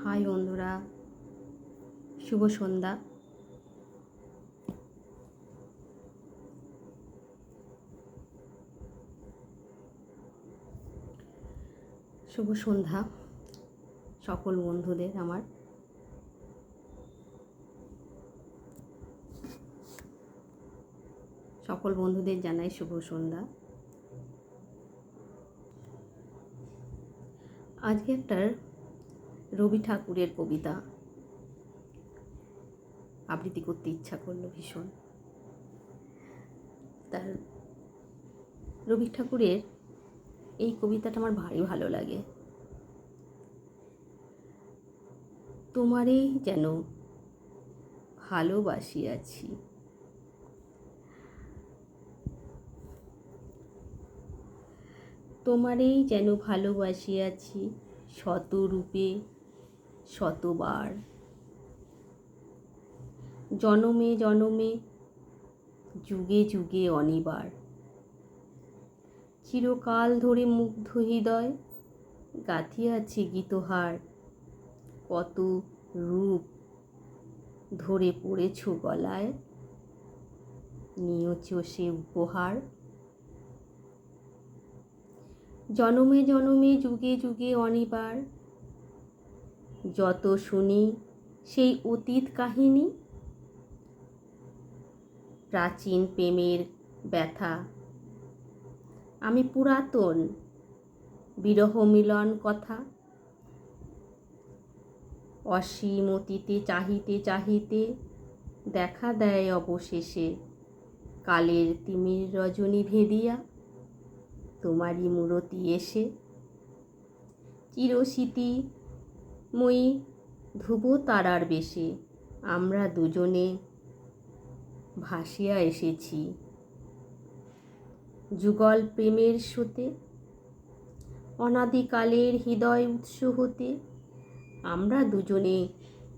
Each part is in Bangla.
হাই বন্ধুরা, শুভ সন্ধ্যা। শুভ সন্ধ্যা সকল বন্ধুদের। আমার সকল বন্ধুদের জানাই শুভ সন্ধ্যা। আজকে একটা রবি ঠাকুরের কবিতা আবৃত্তি করতে ইচ্ছা করলো ভীষণ। তার রবি ঠাকুরের এই কবিতাটা আমার ভারী ভালো লাগে। তোমারেই যেন ভালোবাসিয়াছি, তোমারেই যেন ভালোবাসিয়াছি, শত রূপে শতবার, জনমে জনমে যুগে যুগে অনিবার। চিরকাল ধরে মুগ্ধ হৃদয় গাঁথিয়াছে গীতহার, কত রূপ ধরে পড়েছ গলায়, নিয়েছ সে উপহার। জনমে জনমে যুগে যুগে অনিবার, যত শুনি সেই অতীত কাহিনী, প্রাচীন প্রেমের ব্যথা, আমি পুরাতন বিরহ মিলন কথা। অসীম অতীতে চাহিতে চাহিতে দেখা দেয় অবশেষে, কালের তিমির রজনী ভেদিয়া তোমারই মূরতি এসে। চিরস্মৃতিময়ী ধ্রুব তারার বেশে আমরা দুজনে ভাসিয়া এসেছি, যুগল প্রেমের স্রোতে, অনাদিকালের হৃদয় উৎস হতে আমরা দুজনে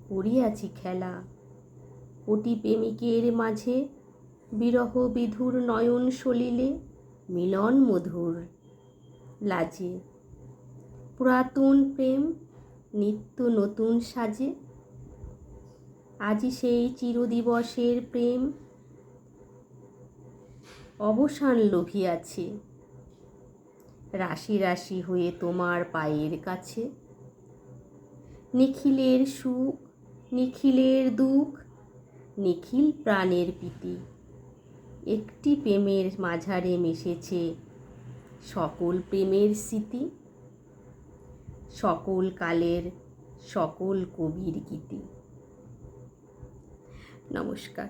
করিয়াছি খেলা। কোটি প্রেমিকের মাঝে বিরহ বিধুর নয়ন সলিলে মিলন মধুর লাজে। পুরাতন প্রেম নিত্য নতুন সাজে, আজি সেই চিরদিবসের প্রেম অবসান লোভিয়াছে, রাশি রাশি হয়ে তোমার পায়ের কাছে। নিখিলের সুখ নিখিলের দুঃখ নিখিল প্রাণের প্রীতি, একটি প্রেমের মাঝারে মিশেছে সকল প্রেমের স্মৃতি, সকল কালের সকল কবির গীতি। নমস্কার।